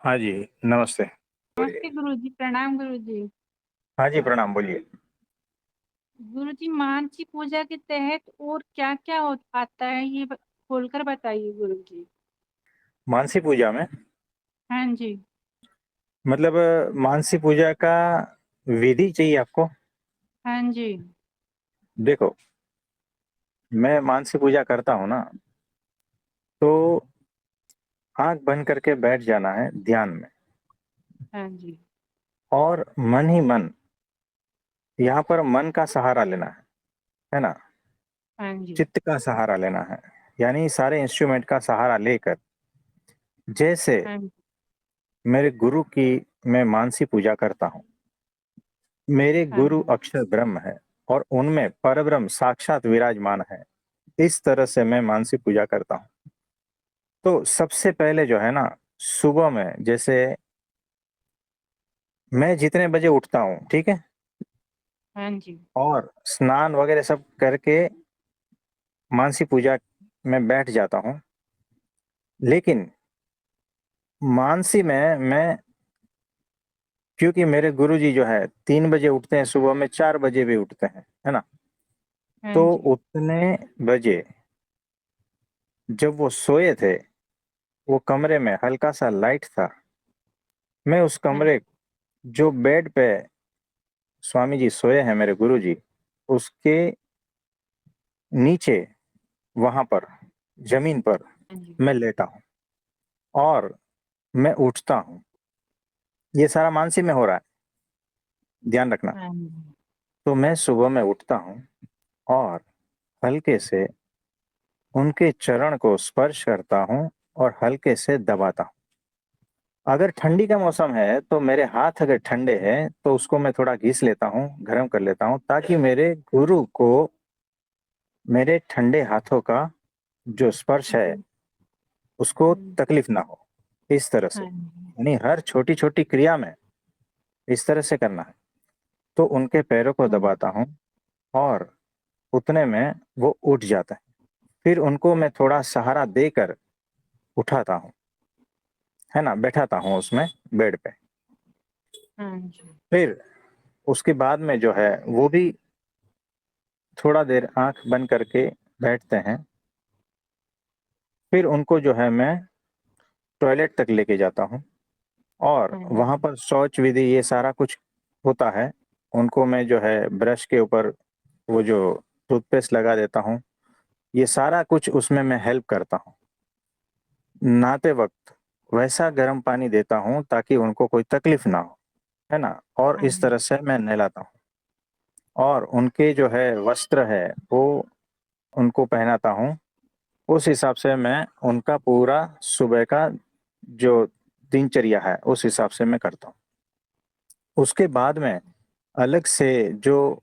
हाँ जी, नमस्ते। बोलिए। नमस्ते गुरुजी, प्रणाम गुरुजी। हाँ जी, प्रणाम, बोलिए। गुरुजी, मानसी पूजा के तहत और क्या क्या आता है, ये खोलकर बताइए गुरुजी। मानसी पूजा में हाँ जी। मतलब मानसी पूजा का विधि चाहिए आपको? हाँ जी। देखो, मैं मानसी पूजा करता हूँ ना, तो आँख बंद करके बैठ जाना है ध्यान में हाँ जी। और मन ही मन यहाँ पर मन का सहारा लेना है ना? हाँ जी। चित्त का सहारा लेना है, यानी सारे इंस्ट्रूमेंट का सहारा लेकर जैसे हाँ जी। मेरे गुरु की मैं मानसी पूजा करता हूँ। मेरे हाँ गुरु जी। अक्षर ब्रह्म है और उनमें परब्रह्म साक्षात विराजमान है। इस तरह से मैं मानसी पूजा करता हूँ। तो सबसे पहले जो है ना, सुबह में जैसे मैं जितने बजे उठता हूँ, ठीक है? हाँ जी। और स्नान वगैरह सब करके मानसी पूजा में बैठ जाता हूँ। लेकिन मानसी में मैं, क्योंकि मेरे गुरुजी जो है 3 बजे उठते हैं, सुबह में 4 बजे भी उठते हैं, है ना? हाँ तो जी। उतने बजे जब वो सोए थे, वो कमरे में हल्का-सा लाइट था। मैं उस हाँ कमरे, जो बेड पे स्वामी जी सोए हैं मेरे गुरुजी, उसके नीचे वहाँ पर ज़मीन पर जी। मैं लेटा हूँ और मैं उठता हूँ। ये सारा मानसी में हो रहा है, ध्यान रखना। हाँ जी। तो मैं सुबह में उठता हूँ और हल्के से उनके चरण को स्पर्श करता हूँ और हल्के से दबाता हूँ। अगर ठंडी का मौसम है, तो मेरे हाथ अगर ठंडे हैं, तो उसको मैं थोड़ा घिस लेता हूँ, गरम कर लेता हूँ, ताकि मेरे गुरु को मेरे ठंडे हाथों का जो स्पर्श है, उसको हाँ तकलीफ ना हो। इस तरह से, जी। यानी हर छोटी-छोटी क्रिया में इस तरह से करना है। तो उनके पैरों को हाँ दबाता हूँ और उतने में वो उठ जाते हैं। फिर उनको मैं थोड़ा सहारा देकर उठाता हूँ, है ना? बैठाता हूँ उसमें बेड पे। हाँ जी। फिर उसके बाद में जो है, वो भी थोड़ा देर आँख बंद करके बैठते हैं। फिर उनको जो है मैं टॉयलेट तक लेके जाता हूँ और हाँ वहाँ जी। पर शौच विधि ये सारा कुछ होता है। उनको मैं जो है ब्रश के ऊपर वो जो टूथपेस्ट लगा देता हूँ, ये सारा कुछ उसमें मैं हेल्प करता हूँ। नहाते वक़्त वैसा गर्म पानी देता हूँ ताकि उनको कोई तकलीफ़ ना हो, है ना? और हाँ इस जी। तरह से मैं नहलाता हूँ और उनके जो है वस्त्र है, वो उनको पहनाता हूँ। उस हिसाब से मैं उनका पूरा सुबह का जो दिनचर्या है, उस हिसाब से मैं करता हूँ। उसके बाद में अलग से जो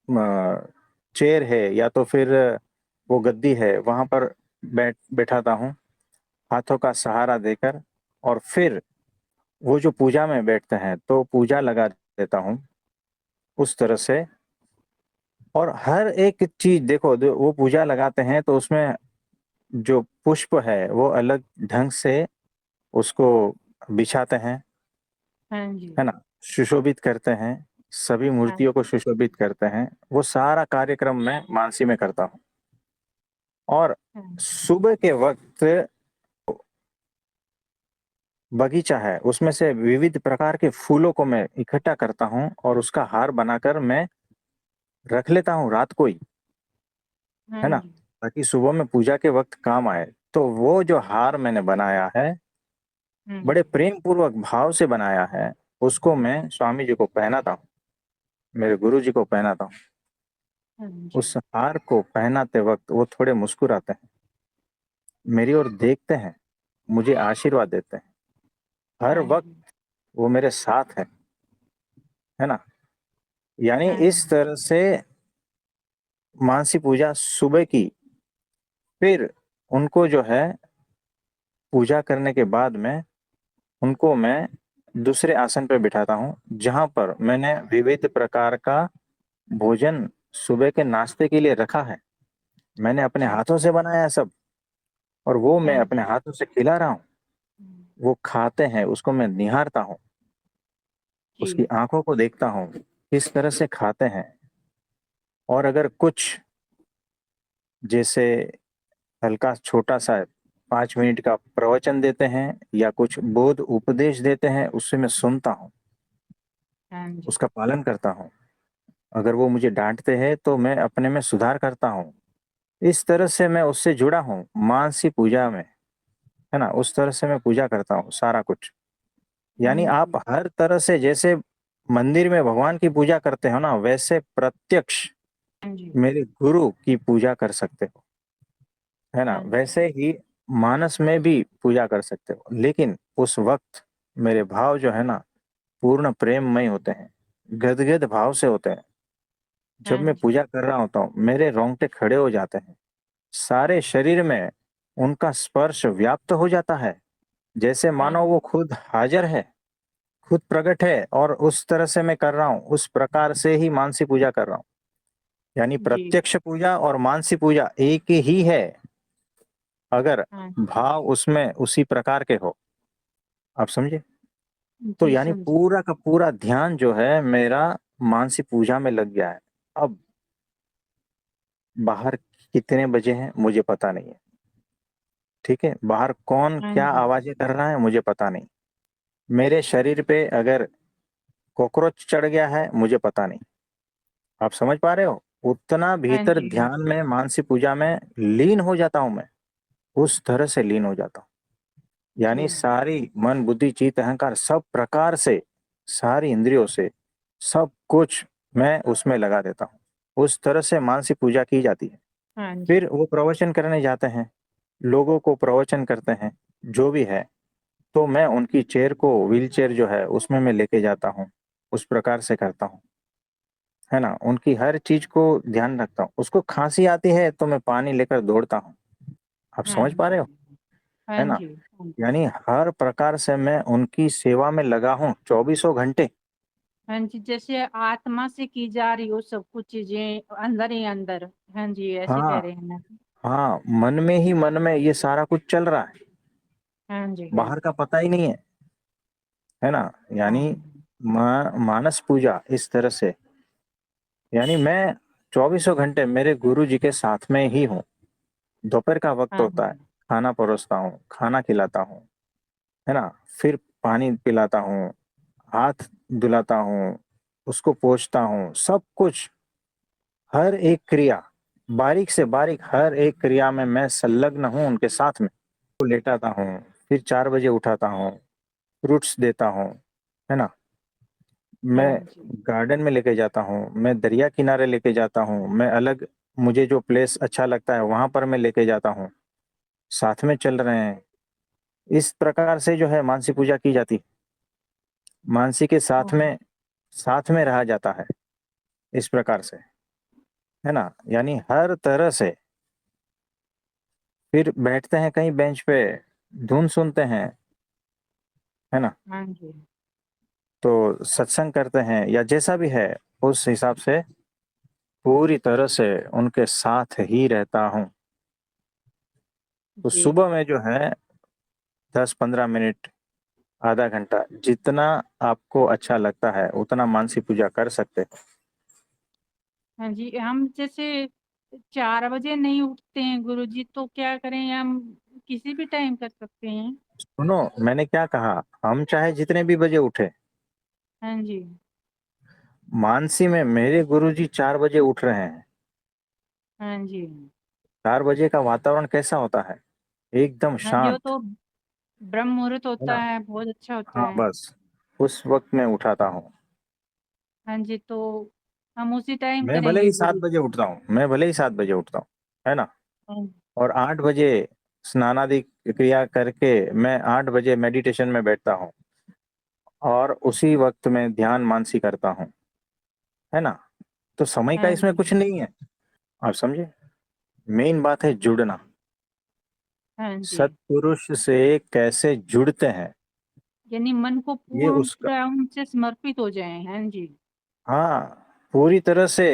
म चेयर है या तो फिर वो गद्दी है, वहाँ पर बैठाता हूँ, हाथों का सहारा देकर, और फिर वो जो पूजा में बैठते हैं, तो पूजा लगा देता हूँ, उस तरह से। और हर एक चीज़ देखो, द वो पूजा लगाते हैं तो उसमें जो पुष्प है, वो अलग ढंग से उसको बिछाते हैं, हाँ जी। है ना? सुशोभित करते हैं, सभी हाँ मूर्तियों को जी। सुशोभित करते हैं। वो सारा कार्यक्रम मैं मानसी में करता हूँ और हाँ जी। सुबह के वक़्त बगीचा है, उसमें से विविध प्रकार के फूलों को मैं इकट्ठा करता हूँ और उसका हार बनाकर मैं रख लेता हूँ रात को ही, हाँ है ना? जी। ताकि सुबह में पूजा के वक़्त काम आए। तो वो जो हार मैंने बनाया है, हाँ बड़े जी। प्रेम पूर्वक भाव से बनाया है, उसको मैं स्वामी जी को पहनाता हूँ, मेरे गुरु जी को पहनाता हूँ। हाँ जी। उस हार को पहनाते वक़्त वो थोड़े मुस्कुराते हैं, मेरी ओर देखते हैं, मुझे आशीर्वाद देते हैं। हर हाँ वक़्त जी। वो मेरे साथ हैं, है ना? यानी हाँ इस जी। तरह से मानसी पूजा सुबह की, फिर उनको जो है पूजा करने के बाद में उनको मैं दूसरे आसन पे बिठाता हूँ, जहाँ पर मैंने विविध प्रकार का भोजन सुबह के नाश्ते के लिए रखा है। मैंने अपने हाँ हाथों से बनाया है सब, और वो मैं हाँ अपने जी। हाथों से खिला रहा हूँ। वो खाते हैं उसको मैं निहारता हूँ, जी। उसकी आंखों को देखता हूँ किस तरह से खाते हैं। और अगर कुछ जैसे हल्का छोटा सा 5 मिनट का प्रवचन देते हैं या कुछ बोध उपदेश देते हैं, उससे मैं सुनता हूँ, हाँ जी। उसका पालन करता हूँ। अगर वो मुझे डांटते हैं तो मैं अपने में सुधार करता हूँ। इस तरह से मैं उससे जुड़ा हूँ मानसी पूजा में, है ना? उस तरह से मैं पूजा करता हूँ सारा कुछ। हाँ यानी आप जी। हर तरह से जैसे मंदिर में भगवान की पूजा करते हो ना, वैसे प्रत्यक्ष हाँ जी। मेरे गुरु की पूजा कर सकते हो, है ना? हाँ जी। वैसे ही मानस में भी पूजा कर सकते हो, लेकिन उस वक्त मेरे भाव जो है ना पूर्ण प्रेममय होते हैं, गदगद भाव से होते हैं। जब हाँ मैं जी। पूजा कर रहा होता हूँ मेरे रोंगटे खड़े हो जाते हैं, सारे शरीर में उनका स्पर्श व्याप्त हो जाता है, जैसे हाँ मानो वो जी। खुद हाजिर है, खुद प्रकट है, और उस तरह से मैं कर रहा हूँ, उस प्रकार से ही मानसी पूजा कर रहा हूँ। यानी जी। प्रत्यक्ष पूजा और मानसी पूजा एक ही है, अगर हाँ जी। भाव उसमें उसी प्रकार के हो। आप समझे? तो जी यानी समझे। पूरा का पूरा ध्यान जो है मेरा मानसी पूजा में लग गया है। अब बाहर कितने बजे हैं मुझे पता नहीं है, ठीक है? बाहर कौन हाँ क्या जी। आवाज़ें कर रहा है मुझे पता नहीं। मेरे शरीर पे अगर कॉकरोच चढ़ गया है मुझे पता नहीं। आप समझ पा रहे हो? उतना हाँ भीतर जी। हाँ ध्यान में मानसी पूजा में लीन हो जाता हूँ मैं, उस तरह से लीन हो जाता हूँ। जी। यानी सारी मन, बुद्धि, चित्त, अहंकार सब प्रकार से, सारी इंद्रियों से, सब कुछ मैं उसमें लगा देता हूँ। उस तरह से मानसिक पूजा की जाती है। हाँ जी। फिर वो प्रवचन करने जाते हैं, लोगों को प्रवचन करते हैं, जो भी है, तो मैं उनकी चेयर को, व्हीलचेयर जो है उसमें मैं लेके जाता हूँ, उस प्रकार से करता हूँ, है ना? उनकी हर चीज़ को ध्यान रखता हूँ। उसको खाँसी आती है तो मैं पानी लेकर दौड़ता हूँ। आप हाँ समझ पा रहे हो? जी। हाँ है ना? जी। हाँ जी। यानी हर प्रकार से मैं उनकी सेवा में लगा हूँ चौबीसों घंटे। हाँ जी, जैसे आत्मा से की जा रही हो सब कुछ चीजें अंदर ही अंदर। हाँ जी, ऐसे कह हाँ, रहे हैं ना। हाँ, मन में ही मन में ये सारा कुछ चल रहा है, हाँ जी। बाहर का पता ही नहीं है ना? यानी हाँ। मानस पूजा इस तरह से, यानी मैं चौबीसों घंटे मेरे गुरु जी के साथ में ही हूँ। दोपहर का वक्त हाँ होता है, जी। खाना परोसता हूँ, खाना खिलाता हूँ, है ना? फिर पानी पिलाता हूँ, हाथ धुलाता हूँ, उसको पोंछता हूँ, सब कुछ, हर एक क्रिया, बारीक से बारीक हर एक क्रिया में मैं संलग्न हूँ उनके साथ में। को लेटाता हूँ, फिर 4 बजे उठाता हूँ, फ्रूट्स देता हूँ, है ना? हाँ मैं जी। गार्डन में लेके जाता हूँ, मैं दरिया किनारे लेके जाता हूँ, मैं अलग, मुझे जो प्लेस अच्छा लगता है वहाँ पर मैं लेके जाता हूँ, साथ में चल रहे हैं। इस प्रकार से जो है मानसी पूजा की जाती है। मानसी के हाँ। साथ में रहा जाता है, इस प्रकार से, है ना? यानी हर तरह से। फिर बैठते हैं कहीं बेंच पे, धुन सुनते हैं, है ना? हाँ जी। तो सत्संग करते हैं या जैसा भी है, उस हिसाब से पूरी तरह से उनके साथ ही रहता हूँ। तो जी। सुबह में जो है 10-15 मिनट, आधा घंटा, जितना आपको अच्छा लगता है उतना मानसी पूजा कर सकते हो। हाँ जी, हम जैसे 4 बजे नहीं उठते हैं गुरुजी, तो क्या करें? हम किसी भी टाइम कर सकते हैं? सुनो, मैंने क्या कहा, हम चाहे जितने भी बजे उठे, हाँ जी। मानसी में मेरे गुरुजी 4 बजे उठ रहे हैं। हाँ जी। 4 बजे का वातावरण कैसा होता है? एकदम हाँ जी, वो शांत, तो ब्रह्म मुहूर्त है होता ना? है, बहुत अच्छा होता हाँ, है। बस उस वक़्त मैं उठाता हूँ। हाँ जी, तो हम उसी टाइम मैं भले करेंगे ही 7 गुरु। बजे उठता हूँ, मैं भले ही 7 बजे उठता हूँ, है ना? हाँ। और 8 बजे स्नानादि क्रिया करके मैं 8 बजे मेडिटेशन में बैठता हूँ और उसी वक़्त में ध्यान मानसी करता हूँ, है ना? तो समय का हाँ इसमें जी। कुछ नहीं है, आप समझे? मेन बात है जुड़ना, हाँ जी, सत्पुरुष से कैसे जुड़ते हैं, यानी मन को ये पूर्ण उसका, पूरा उनसे समर्पित हो जाए। हाँ जी। हाँ, पूरी तरह से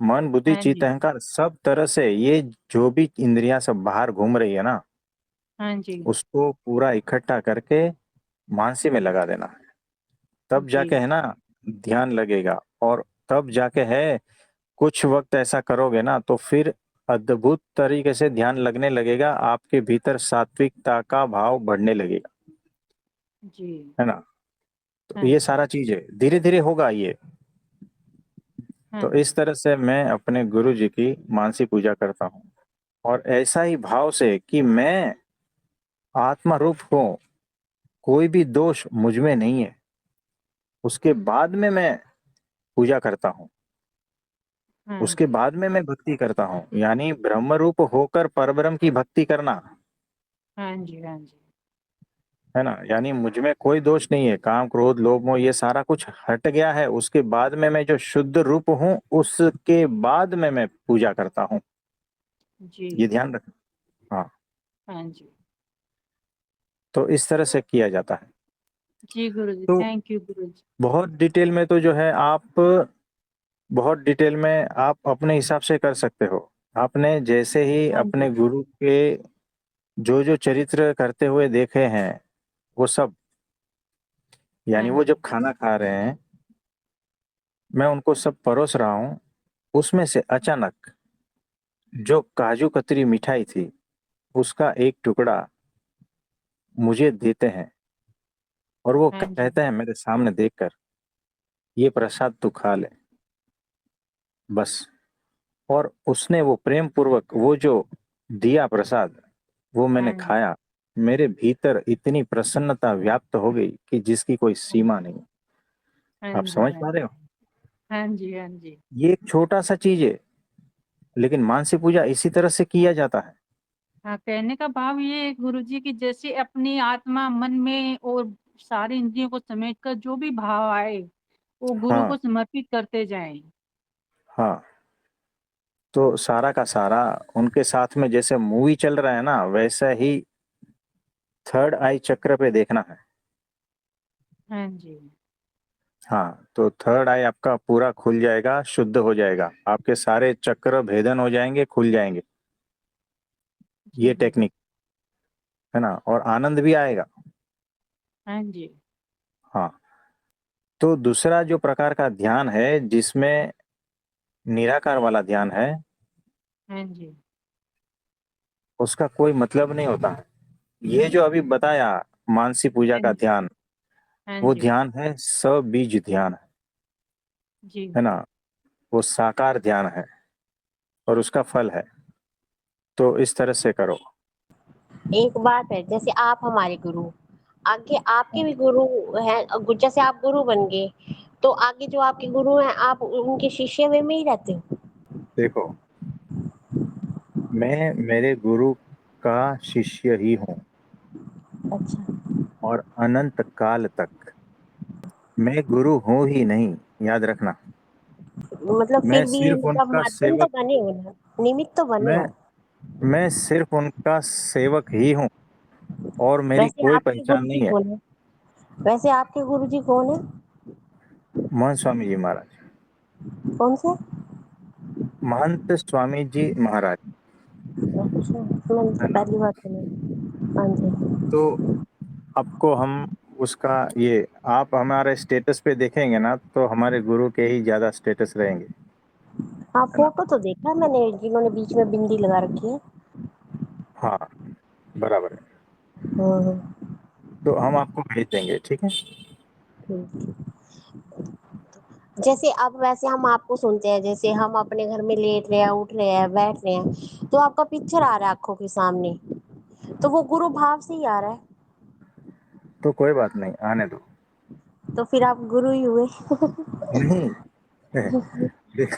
मन, बुद्धि, हाँ चित्त, जी। अहंकार सब तरह से, ये जो भी इंद्रियाँ सब बाहर घूम रही है ना, हाँ जी। उसको पूरा इकट्ठा करके मानसी में लगा देना है, तब जी जाके है ना ध्यान लगेगा। और तब जाके है, कुछ वक्त ऐसा करोगे ना तो फिर अद्भुत तरीके से ध्यान लगने लगेगा, आपके भीतर सात्विकता का भाव बढ़ने लगेगा, जी। है ना। तो हाँ ये जी। सारा चीज है, धीरे धीरे होगा ये। हाँ तो जी। इस तरह से मैं अपने गुरु जी की मानसी पूजा करता हूँ, और ऐसा ही भाव से कि मैं आत्मा रूप हूँ, कोई भी दोष मुझ में नहीं है, उसके बाद में मैं पूजा करता हूँ, हाँ उसके जी। बाद में मैं भक्ति करता हूँ, यानी ब्रह्म रूप होकर परब्रह्म की भक्ति करना, हाँ जी। हाँ जी। है ना। यानी मुझ में कोई दोष नहीं है, काम क्रोध लोभ मोह ये सारा कुछ हट गया है, उसके बाद में मैं जो शुद्ध रूप हूँ उसके बाद में मैं पूजा करता हूँ। जी। ये ध्यान रख। हाँ, हाँ जी। तो इस तरह से किया जाता है। जी गुरु जी, तो थैंक यू गुरु जी। बहुत डिटेल में तो जो है आप, बहुत डिटेल में आप अपने हिसाब से कर सकते हो। आपने जैसे ही हाँ अपने जी। गुरु के जो जो चरित्र करते हुए देखे हैं, वो सब, हाँ यानी वो जी। जब खाना खा रहे हैं, मैं उनको सब परोस रहा हूँ, उसमें से अचानक जो काजू कतरी मिठाई थी, उसका एक टुकड़ा मुझे देते हैं, और वो हाँ जी। कहते हैं मेरे सामने देखकर, ये प्रसाद तू खा ले, बस। और उसने वो प्रेम पूर्वक वो जो दिया प्रसाद, वो मैंने हाँ जी। खाया, मेरे भीतर इतनी प्रसन्नता व्याप्त हो गई कि जिसकी कोई हाँ सीमा नहीं। हाँ आप जी। समझ हाँ पा रहे हो? हाँ जी। हाँ जी। ये एक छोटा सा चीज है, लेकिन मानसी पूजा इसी तरह से किया जाता है। हाँ, कहने का भाव ये है गुरु जी की जैसे अपनी आत्मा मन में और सारी इंद्रियों को समेट कर जो भी भाव आए वो गुरु हाँ, को समर्पित करते जाएं। हाँ। तो सारा का सारा उनके साथ में जैसे मूवी चल रहा है ना, वैसा ही थर्ड आई चक्र पे देखना है। हाँ जी। हाँ, तो थर्ड आई आपका पूरा खुल जाएगा, शुद्ध हो जाएगा, आपके सारे चक्र भेदन हो जाएंगे, खुल जाएंगे। जी ये गुरु। टेक्निक है ना, और आनंद भी आएगा। हाँ जी। हाँ। तो दूसरा जो प्रकार का ध्यान है, जिसमें निराकार वाला ध्यान है, हाँ जी। उसका कोई मतलब नहीं होता है। ये जो अभी बताया, मानसी पूजा हाँ का जी। ध्यान, हाँ वो जी। ध्यान है सबीज ध्यान, जी है गुरु। ना। वो साकार ध्यान है, और उसका फल है। तो इस तरह से करो। एक बात है, जैसे आप हमारे गुरु, आगे आपके भी गुरु हैं, जैसे आप गुरु बन गए तो आगे जो आपके गुरु हैं आप उनके शिष्य में ही रहते हो। देखो, मैं मेरे गुरु का शिष्य ही हूँ, अच्छा, और अनंत काल तक मैं गुरु हूँ ही नहीं, याद रखना। मतलब मैं फिर भी सिर्फ मतलब उनका माध्यम तो सेवक, बने हो ना, निमित्त तो बने मैं हो। मैं सिर्फ उनका सेवक ही हूँ, और मेरी वैसे कोई आपके पहचान गुरु जी नहीं है। कौन है? वैसे आपके गुरु जी कौन है? महंत स्वामी जी महाराज। कौन से? महंत स्वामी जी महाराज, अच्छा, मैंने है तो ना। पहली बार सुना। हाँ जी। तो आपको हम उसका ये, आप हमारे स्टेटस पे देखेंगे ना, तो हमारे गुरु के ही ज्यादा स्टेटस रहेंगे, हाँ, है ना। फोटो तो देखा है मैंने, जिन्होंने बीच में बिंदी लगा रखी है। हाँ, बराबर है। हम्म। तो हम आपको भेज देंगे, ठीक है। ठीक। जैसे अब वैसे हम आपको सुनते हैं, जैसे हम अपने घर में लेट रहे हैं, उठ रहे हैं, बैठ रहे हैं, तो आपका पिक्चर आ रहा है आंखों के सामने, तो वो गुरु भाव से ही आ रहा है। तो कोई बात नहीं, आने दो। तो फिर आप गुरु ही हुए। नहीं, देख,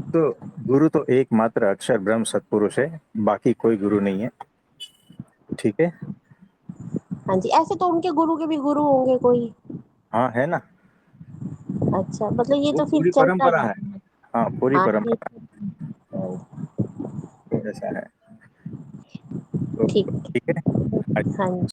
तो गुरु तो एकमात्र अक्षर ब्रह्म सतपुरुष है, बाकी कोई गुरु नहीं है, ठीक है। हाँ जी, ऐसे तो उनके गुरु के भी गुरु होंगे कोई। हाँ, है ना। अच्छा, मतलब ये वो तो फिर पूरी चलता परंपरा है। रहता है। हाँ, पूरी हाँ परंपरा ठीक है। है, तो ऐसा है। तो ठीक। ठीक है। हाँ जी।